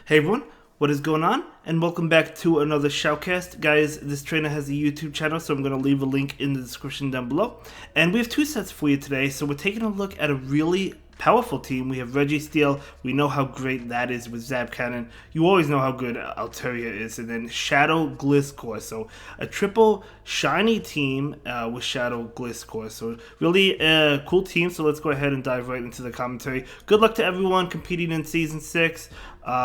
Hey everyone, what is going on? And welcome back to another Shoutcast. Guys, this trainer has a YouTube channel, so I'm going to leave a link in the description down below. And we have two sets for you today, so we're taking a look at a really powerful team. We have Registeel. We know how great that is with Zap Cannon. You always know how good Altaria is. And then Shadow Gliscor. So a triple shiny team with Shadow Gliscor. So really a cool team. So let's go ahead and dive right into the commentary. Good luck to everyone competing in Season 6.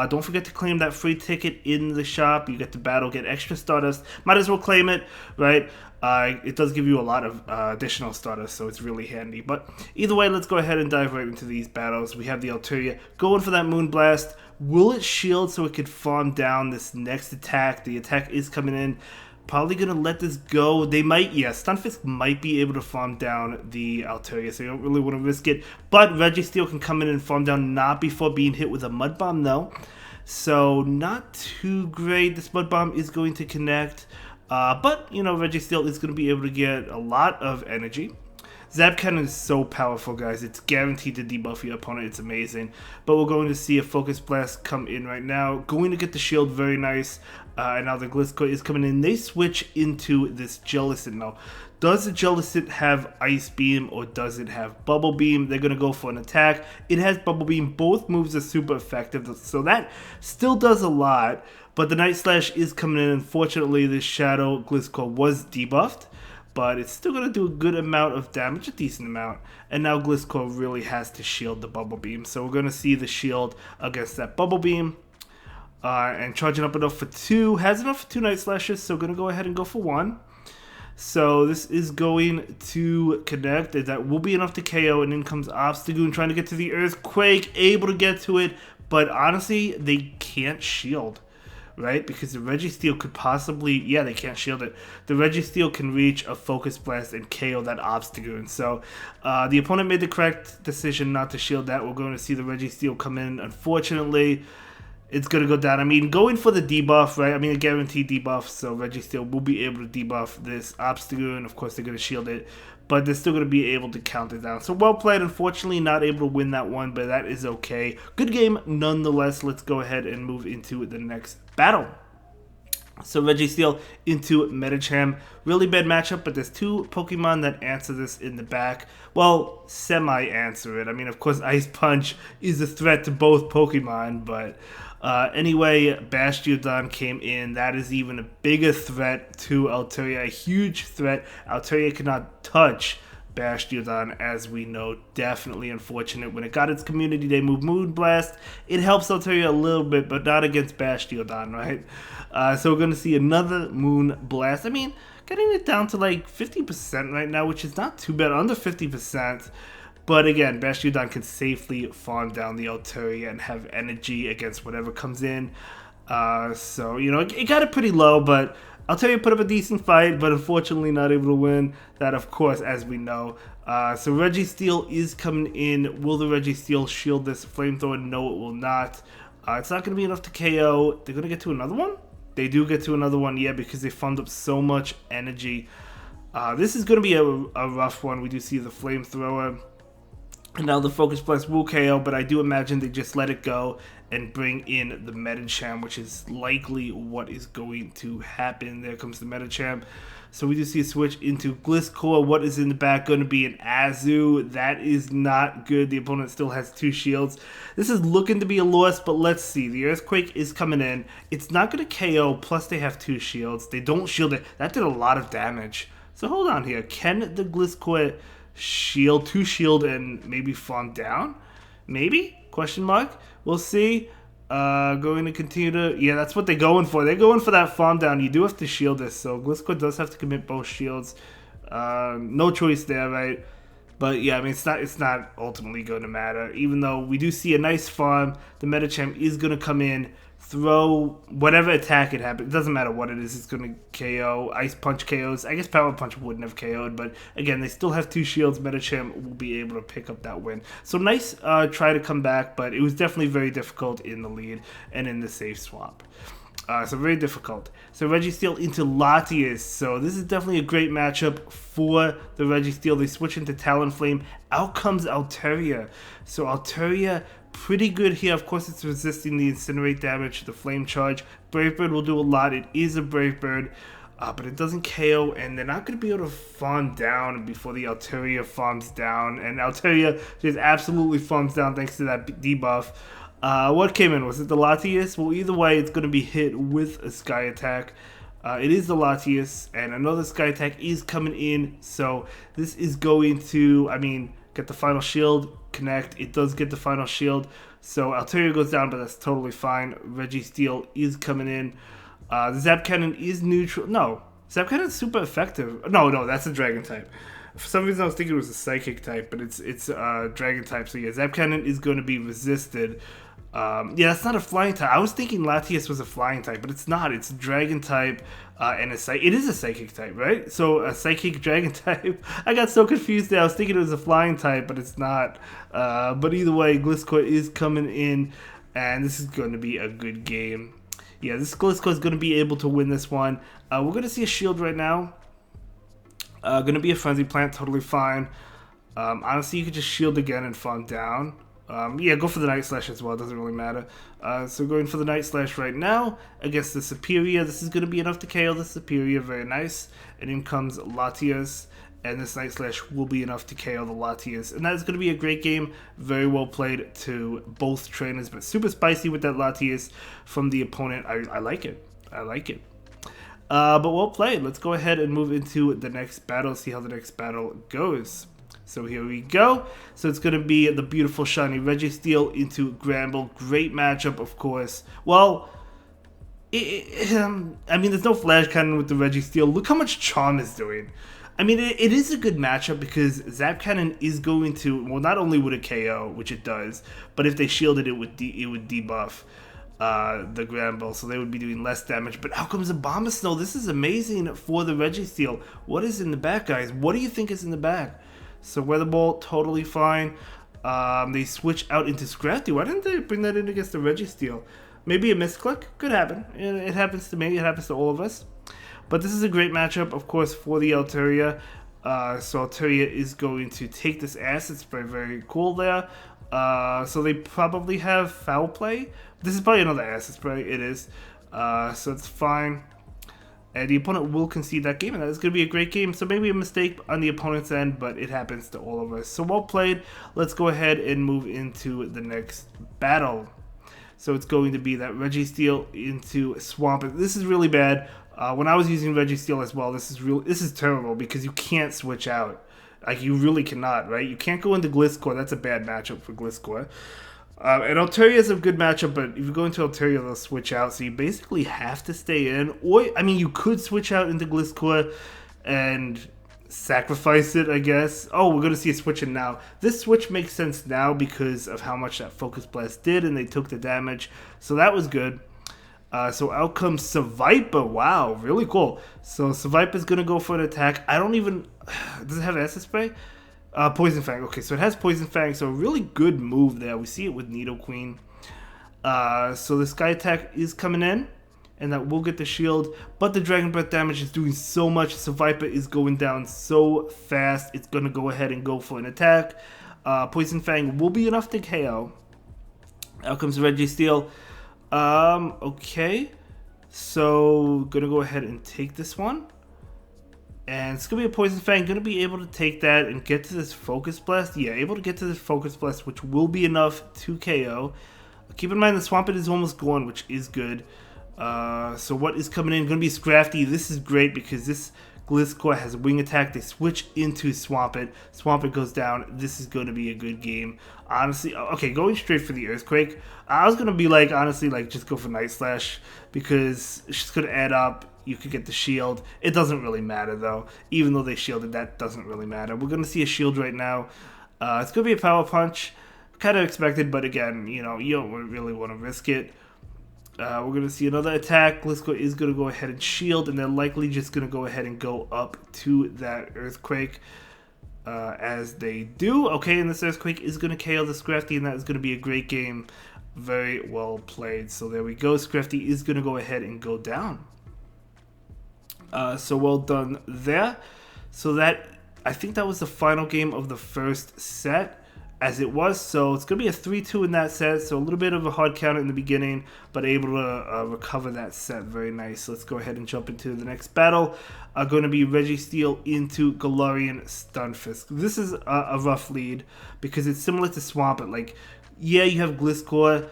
Don't forget to claim that free ticket in the shop. You get to battle, get extra Stardust. Might as well claim it, right? It does give you a lot of additional Stardust, so it's really handy. But either way, let's go ahead and dive right into these battles. We have the Altaria going for that Moonblast. Will it shield so it could farm down this next attack? The attack is coming in. Probably going to let this go. They might, yeah, Stunfisk might be able to farm down the Altaria, so you don't really want to risk it. But Registeel can come in and farm down, not before being hit with a Mud Bomb, though. So not too great. This Mud Bomb is going to connect. But, you know, Registeel is going to be able to get a lot of energy. Zap Cannon is so powerful, guys. It's guaranteed to debuff your opponent. It's amazing. But we're going to see a Focus Blast come in right now. Going to get the shield, very nice. And now the Gliscor is coming in. They switch into this Jellicent now. Does the Jellicent have Ice Beam or does it have Bubble Beam? They're going to go for an attack. It has Bubble Beam. Both moves are super effective. So that still does a lot. But the Night Slash is coming in. Unfortunately, this Shadow Gliscor was debuffed. But it's still going to do a good amount of damage, a decent amount. And now Gliscor really has to shield the Bubble Beam. So we're going to see the shield against that Bubble Beam. And charging up enough for 2. Has enough for 2 Night Slashes, so going to go ahead and go for 1. So this is going to connect. That will be enough to KO. And in comes Obstagoon trying to get to the Earthquake. Able to get to it. But honestly, they can't shield. Right? Because the Registeel could possibly... Yeah, they can't shield it. The Registeel can reach a Focus Blast and KO that Obstagoon. So, the opponent made the correct decision not to shield that. We're going to see the Registeel come in. Unfortunately, it's going to go down. I mean, going for the debuff, right? I mean, a guaranteed debuff. So, Registeel will be able to debuff this Obstagoon. Of course, they're going to shield it. But they're still going to be able to count it down. So well played. Unfortunately, not able to win that one, but that is okay. Good game nonetheless. Let's go ahead and move into the next battle. So Registeel into Medicham. Really bad matchup, but there's two Pokemon that answer this in the back. Well, semi-answer it. I mean, of course, Ice Punch is a threat to both Pokemon, but... anyway, Bastiodon came in. That is even a bigger threat to Altaria. A huge threat. Altaria cannot touch Bastiodon, as we know. Definitely unfortunate. When it got its Community Day move Moonblast, it helps Altaria a little bit, but not against Bastiodon, right? So we're going to see another Moonblast. I mean, getting it down to like 50% right now, which is not too bad. Under 50%. But again, Bastiodon can safely farm down the Altaria and have energy against whatever comes in. So, you know, it got it pretty low, but Altaria put up a decent fight, but unfortunately not able to win. That, of course, as we know. So Registeel is coming in. Will the Registeel shield this Flamethrower? No, it will not. It's not going to be enough to KO. They're going to get to another one? They do get to another one, yeah, because they farmed up so much energy. This is going to be a rough one. We do see the Flamethrower. And now the Focus Blast will KO, but I do imagine they just let it go and bring in the Medicham, which is likely what is going to happen. There comes the Medicham. So we do see a switch into Gliscor. What is in the back going to be an Azu? That is not good. The opponent still has 2 shields. This is looking to be a loss, but let's see. The Earthquake is coming in. It's not going to KO, plus they have 2 shields. They don't shield it. That did a lot of damage. So hold on here. Can the Gliscor... shield, 2 shield, and maybe farm down? Maybe? Question mark? We'll see. Going to continue to... Yeah, that's what they're going for. They're going for that farm down. You do have to shield this, so Gliscor does have to commit both shields. No choice there, right? But yeah, I mean, it's not ultimately going to matter. Even though we do see a nice farm, the Medicham is going to come in, throw whatever attack it happens. It doesn't matter what it is. It's going to KO. Ice Punch KOs. I guess Power Punch wouldn't have KO'd, but again, they still have 2 shields. Medicham will be able to pick up that win. So nice try to come back, but it was definitely very difficult in the lead and in the safe swap. So very difficult. So Registeel into Latias. So this is definitely a great matchup for the Registeel. They switch into Talonflame. Out comes Altaria. So Altaria, pretty good here. Of course, it's resisting the Incinerate damage, the Flame Charge. Brave Bird will do a lot. It is a Brave Bird. But it doesn't KO, and they're not going to be able to farm down before the Altaria farms down. And Altaria just absolutely farms down thanks to that debuff. What came in? Was it the Latias? Well, either way, it's going to be hit with a Sky Attack. It is the Latias, and another Sky Attack is coming in. So this is going to, get the final shield, connect. It does get the final shield. So Altaria goes down, but that's totally fine. Registeel is coming in. The Zap Cannon is neutral. No, Zap Cannon is super effective. No, that's a Dragon type. For some reason, I was thinking it was a Psychic type, but it's Dragon type. So yeah, Zap Cannon is going to be resisted. Yeah, that's not a flying type. I was thinking Latias was a flying type, but it's not. It's a Dragon type, and it is a Psychic type, right? So a Psychic Dragon type. I got so confused there. I was thinking it was a flying type, but it's not. But either way, Gliscor is coming in, and this is going to be a good game. Yeah, this Gliscor is going to be able to win this one. We're going to see a shield right now. Going to be a Frenzy Plant, totally fine. Honestly, you could just shield again and farm down. Yeah, go for the Night Slash as well, doesn't really matter. So going for the Night Slash right now against the Superior. This is going to be enough to KO the Superior, very nice. And in comes Latias, and this Night Slash will be enough to KO the Latias. And that is going to be a great game, very well played to both trainers, but super spicy with that Latias from the opponent. I like it, but well played. Let's go ahead and move into the next battle, see how the next battle goes. So here we go. So it's going to be the beautiful shiny Registeel into Gramble. Great matchup, of course. Well, there's no Flash Cannon with the Registeel. Look how much Charm is doing. It is a good matchup because Zap Cannon is going to, well, not only would it KO, which it does, but if they shielded it would debuff the Gramble, so they would be doing less damage. But out comes Abomasnow. This is amazing for the Registeel. What is in the back, guys? What do you think is in the back? So Weather Ball, totally fine. They switch out into Scrafty. Why didn't they bring that in against the Registeel? Maybe a misclick? Could happen. It happens to me. It happens to all of us. But this is a great matchup, of course, for the Altaria. So Altaria is going to take this Acid Spray. Very cool there. So they probably have Foul Play. This is probably another Acid Spray. It is. So it's fine. And the opponent will concede that game, and that is going to be a great game. So maybe a mistake on the opponent's end, but it happens to all of us. So well played. Let's go ahead and move into the next battle. So it's going to be that Registeel into Swampert. This is really bad. When I was using Registeel as well, this is terrible because you can't switch out. Like, you really cannot, right? You can't go into Gliscor. That's a bad matchup for Gliscor. And Altaria is a good matchup, but if you go into Altaria, they'll switch out, so you basically have to stay in. Or, you could switch out into Gliscor and sacrifice it, I guess. Oh, we're going to see a switch in now. This switch makes sense now because of how much that Focus Blast did, and they took the damage, so that was good. So out comes Seviper. Wow, really cool. So Seviper's going to go for an attack. I don't even... Does it have Acid Spray? Poison Fang. Okay, so it has Poison Fang, so a really good move there. We see it with Nidoqueen. So the Sky Attack is coming in, and that will get the shield, but the Dragon Breath damage is doing so much. Seviper is going down so fast. It's going to go ahead and go for an attack. Poison Fang will be enough to KO. Out comes Registeel. Okay. So, going to go ahead and take this one. And it's going to be a Poison Fang, going to be able to take that and get to this Focus Blast. Yeah, able to get to this Focus Blast, which will be enough to KO. Keep in mind the Swampert is almost gone, which is good. So what is coming in? Going to be Scrafty. This is great because this Gliscor has a Wing Attack. They switch into Swampert. Swampert goes down. This is going to be a good game. Honestly, okay, going straight for the Earthquake. I was going to be like, honestly, like just go for Night Slash because it's just going to add up. You could get the shield. It doesn't really matter, though. Even though they shielded, that doesn't really matter. We're going to see a shield right now. It's going to be a Power Punch. Kind of expected, but again, you don't really want to risk it. We're going to see another attack. Gliscor is going to go ahead and shield, and they're likely just going to go ahead and go up to that Earthquake as they do. Okay, and this Earthquake is going to KO the Scrafty, and that is going to be a great game. Very well played. So there we go. Scrafty is going to go ahead and go down. So well done there. So that, I think that was the final game of the first set as it was. So it's going to be a 3-2 in that set. So a little bit of a hard counter in the beginning, but able to recover that set. Very nice. Let's go ahead and jump into the next battle. Going to be Registeel into Galarian Stunfisk. This is a rough lead because it's similar to Swampert. Like, yeah, you have Gliscor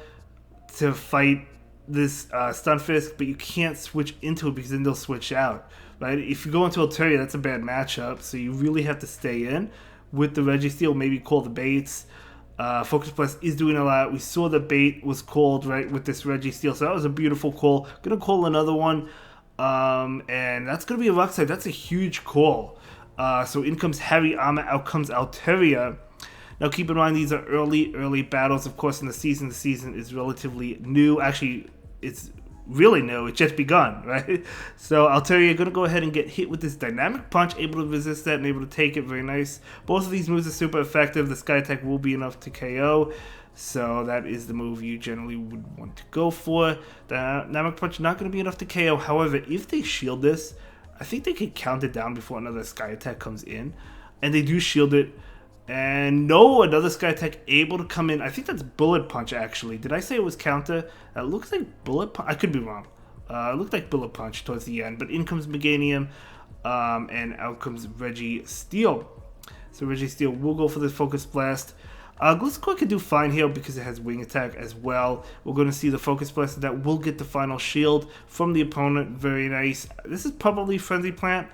to fight this Stunfisk, but you can't switch into it because then they'll switch out, right? If you go into Altaria, that's a bad matchup, so you really have to stay in with the Registeel, maybe call the baits. Focus Blast is doing a lot. We saw the bait was called, right, with this Registeel, so that was a beautiful call. Gonna call another one, and that's gonna be a Rock Slide. That's a huge call. So in comes Heavy Armor, out comes Altaria. Now keep in mind, these are early battles, of course, in the season. The season is relatively new. Actually, it's really new. It's just begun, right? So Altaria going to go ahead and get hit with this Dynamic Punch, able to resist that and able to take it. Very nice. Both of these moves are super effective. The Sky Attack will be enough to KO. So that is the move you generally would want to go for. The Dynamic Punch not going to be enough to KO. However, if they shield this, I think they could count it down before another Sky Attack comes in. And they do shield it. And no, another Sky Attack able to come in. I think that's Bullet Punch, actually. Did I say it was counter? It looks like Bullet Punch. I could be wrong. It looked like Bullet Punch towards the end. But in comes Meganium, and out comes Registeel. So Registeel will go for the Focus Blast. Gliscor can do fine here because it has Wing Attack as well. We're going to see the Focus Blast that will get the final shield from the opponent. Very nice. This is probably Frenzy Plant.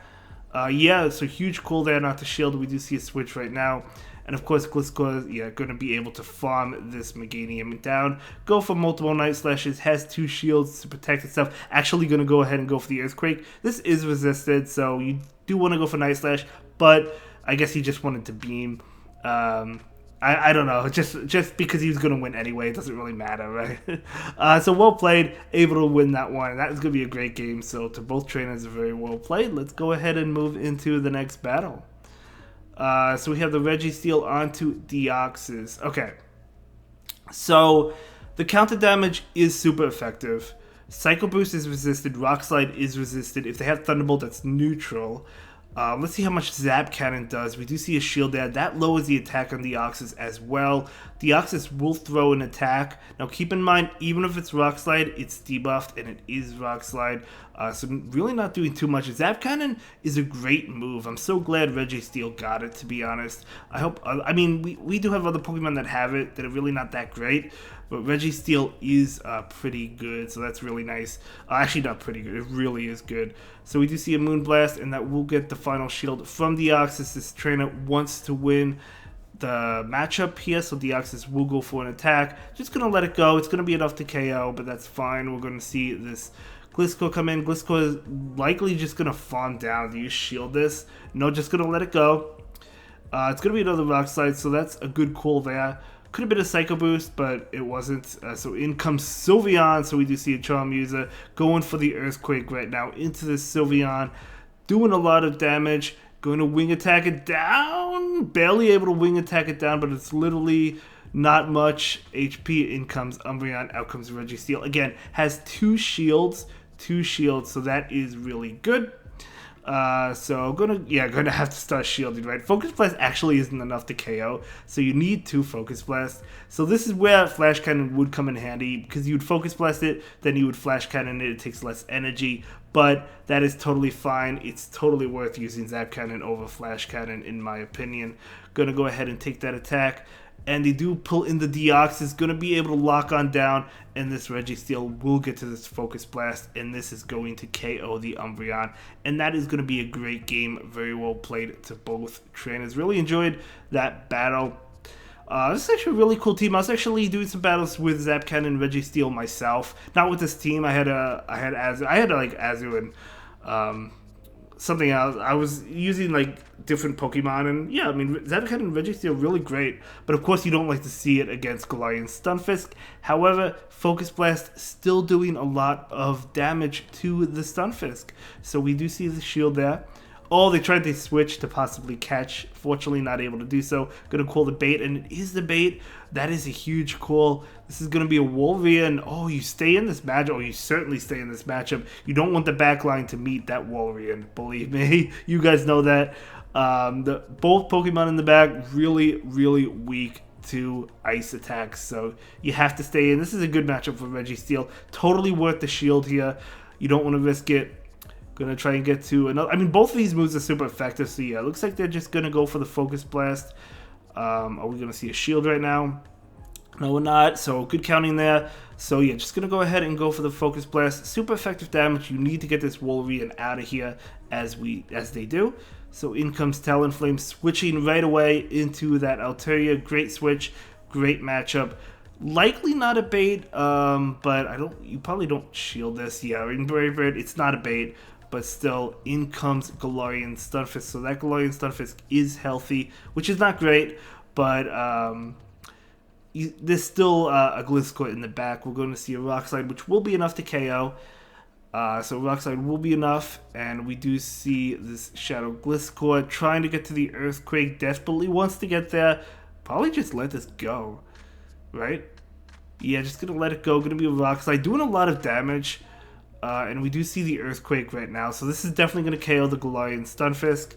Yeah, it's a huge call there not to shield. We do see a switch right now. And of course, Gliscor, yeah, going to be able to farm this Meganium down. Go for multiple Night Slashes. Has 2 shields to protect itself. Actually going to go ahead and go for the Earthquake. This is resisted, so you do want to go for Night Slash. But I guess he just wanted to beam. I don't know. Just because he was going to win anyway, it doesn't really matter, right? So well played. Able to win that one. That is going to be a great game. So to both trainers, very well played. Let's go ahead and move into the next battle. So we have the Registeel onto Deoxys. Okay. So the counter damage is super effective. Psycho Boost is resisted. Rock Slide is resisted. If they have Thunderbolt, that's neutral. Let's see how much Zap Cannon does. We do see a shield there. That lowers the attack on Deoxys as well. Deoxys will throw an attack. Now keep in mind, even if it's Rock Slide, it's debuffed and it is Rock Slide. So really not doing too much. Zap Cannon is a great move. I'm so glad Registeel got it, to be honest. I mean, we do have other Pokemon that have it that are really not that great. But Registeel is pretty good, so that's really nice. Actually, not pretty good. It really is good. So we do see a Moonblast, and that will get the final shield from Deoxys. This trainer wants to win the matchup here, so Deoxys will go for an attack. Just going to let it go. It's going to be enough to KO, but that's fine. We're going to see this Gliscor come in. Gliscor is likely just going to farm down. Do you shield this? No, just going to let it go. It's going to be another Rock Slide, so that's a good call there. Could have been a Psycho Boost, but it wasn't. So in comes Sylveon. So we do see a Charm User going for the Earthquake right now into the Sylveon. Doing a lot of damage. Going to Wing Attack it down. Barely able to Wing Attack it down, but it's literally not much HP. In comes Umbreon. Out comes Registeel. Again, has 2 shields. 2 shields, so that is really good. So gonna have to start shielding, right? Focus Blast actually isn't enough to KO, so you need 2 Focus Blasts. So this is where Flash Cannon would come in handy, because you would Focus Blast it, then you would Flash Cannon it. It takes less energy, but that is totally fine. It's totally worth using Zap Cannon over Flash Cannon, in my opinion. Gonna go ahead and take that attack. And they do pull in the Deoxys, going to be able to lock on down, and this Registeel will get to this Focus Blast, and this is going to KO the Umbreon, and that is going to be a great game. Very well played to both trainers. Really enjoyed that battle. This is actually a really cool team. I was actually doing some battles with Zap Cannon and Registeel myself. Not with this team. I had Azu and something else. I was using like different Pokemon, and yeah, I mean, Zapcat and Registeel are really great, but of course you don't like to see it against Galarian Stunfisk. However, Focus Blast still doing a lot of damage to the Stunfisk, so we do see the shield there. Oh, they tried to switch to possibly catch. Fortunately, not able to do so. Going to call the bait, and it is the bait. That is a huge call. This is going to be a Wolverine. Oh, you stay in this matchup. Oh, you certainly stay in this matchup. You don't want the back line to meet that Wolverine. Believe me. You guys know that. Both Pokemon in the back, really, really weak to ice attacks. So you have to stay in. This is a good matchup for Registeel. Totally worth the shield here. You don't want to risk it. Gonna try and get to another. I mean, both of these moves are super effective. So yeah, it looks like they're just gonna go for the Focus Blast. Are we gonna see a shield right now? No, we're not. So good counting there. So yeah, just gonna go ahead and go for the Focus Blast. Super effective damage. You need to get this Wolverine out of here as they do. So in comes Talonflame, switching right away into that Altaria. Great switch, great matchup. Likely not a bait, but you probably don't shield this. Yeah, in Brave Bird, it's not a bait. But still, in comes Galarian Stunfisk. So that Galarian Stunfisk is healthy, which is not great. But there's still a Gliscor in the back. We're going to see a Rock Slide, which will be enough to KO. So Rock Slide will be enough. And we do see this Shadow Gliscor trying to get to the Earthquake. Desperately wants to get there. Probably just let this go. Right? Yeah, just going to let it go. Going to be a Rock Slide. Doing a lot of damage. And we do see the Earthquake right now. So this is definitely going to KO the Galarian Stunfisk.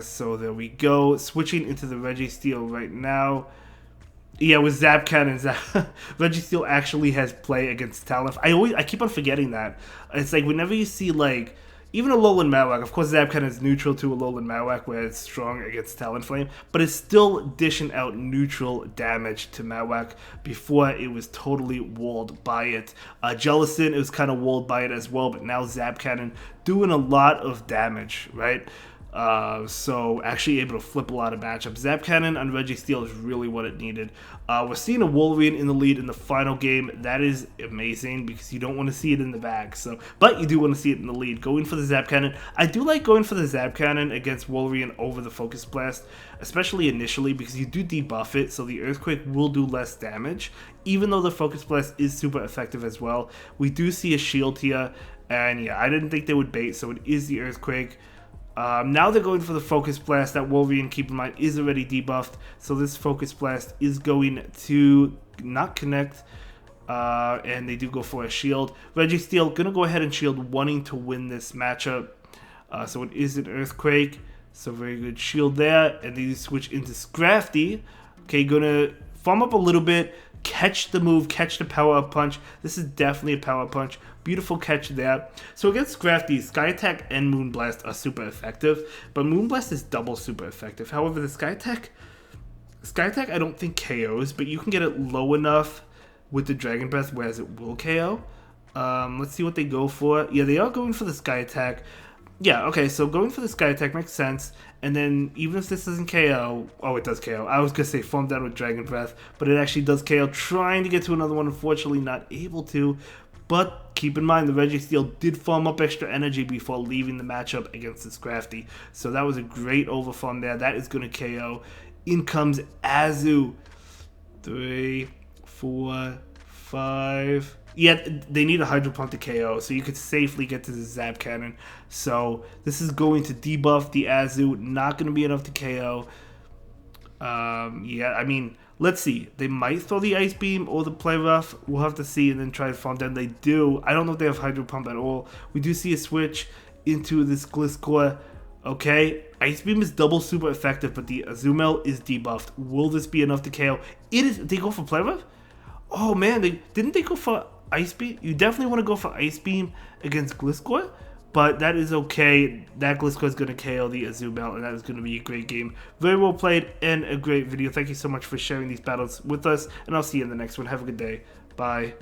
So there we go. Switching into the Registeel right now. Yeah, with Zap Cannon, Registeel actually has play against Talonflame. I keep on forgetting that. It's like whenever you see like even Alolan Marowak, of course Zap Cannon is neutral to Alolan Marowak where it's strong against Talonflame, but it's still dishing out neutral damage to Marowak before it was totally walled by it. Jellicent, it was kind of walled by it as well, but now Zap Cannon doing a lot of damage, right? So actually able to flip a lot of matchups. Zap Cannon on Registeel is really what it needed. We're seeing a Wolverine in the lead in the final game. That is amazing because you don't want to see it in the back. But you do want to see it in the lead. Going for the Zap Cannon. I do like going for the Zap Cannon against Wolverine over the Focus Blast, especially initially because you do debuff it, so the Earthquake will do less damage. Even though the Focus Blast is super effective as well. We do see a shield here, and yeah, I didn't think they would bait, so it is the Earthquake. Now they're going for the Focus Blast. That Wolverine, keep in mind, is already debuffed. So this Focus Blast is going to not connect. And they do go for a shield. Registeel going to go ahead and shield, wanting to win this matchup. So it is an Earthquake. So very good shield there. And they switch into Scrafty. Okay, going to farm up a little bit. Catch the move, catch the power-up punch. This is definitely a power punch. Beautiful catch there. So against Scrafty, Sky Attack and Moonblast are super effective, but Moonblast is double super effective. However, the Sky Attack I don't think KOs, but you can get it low enough with the Dragon Breath, whereas it will KO. Let's see what they go for. Yeah, they are going for the Sky Attack. Yeah, okay, so going for the Sky Attack makes sense. And then even if this doesn't KO, oh, it does KO. I was going to say farm down with Dragon Breath, but it actually does KO. Trying to get to another one, unfortunately not able to. But keep in mind, the Registeel did farm up extra energy before leaving the matchup against the Scrafty. So that was a great overfarm there. That is going to KO. In comes Azu. 3, 4, 5... Yeah, they need a Hydro Pump to KO, so you could safely get to the Zap Cannon. So this is going to debuff the Azu, not going to be enough to KO. Yeah, I mean, let's see. They might throw the Ice Beam or the Play Rough. We'll have to see and then try to farm down. They do. I don't know if they have Hydro Pump at all. We do see a switch into this Gliscor. Okay, Ice Beam is double super effective, but the Azumel is debuffed. Will this be enough to KO? It is. They go for Play Rough? Oh man, didn't they go for Ice Beam? You definitely want to go for Ice Beam against Gliscor, but that is okay. That Gliscor is going to KO the Azumel, and that is going to be a great game. Very well played and a great video. Thank you so much for sharing these battles with us, and I'll see you in the next one. Have a good day. Bye.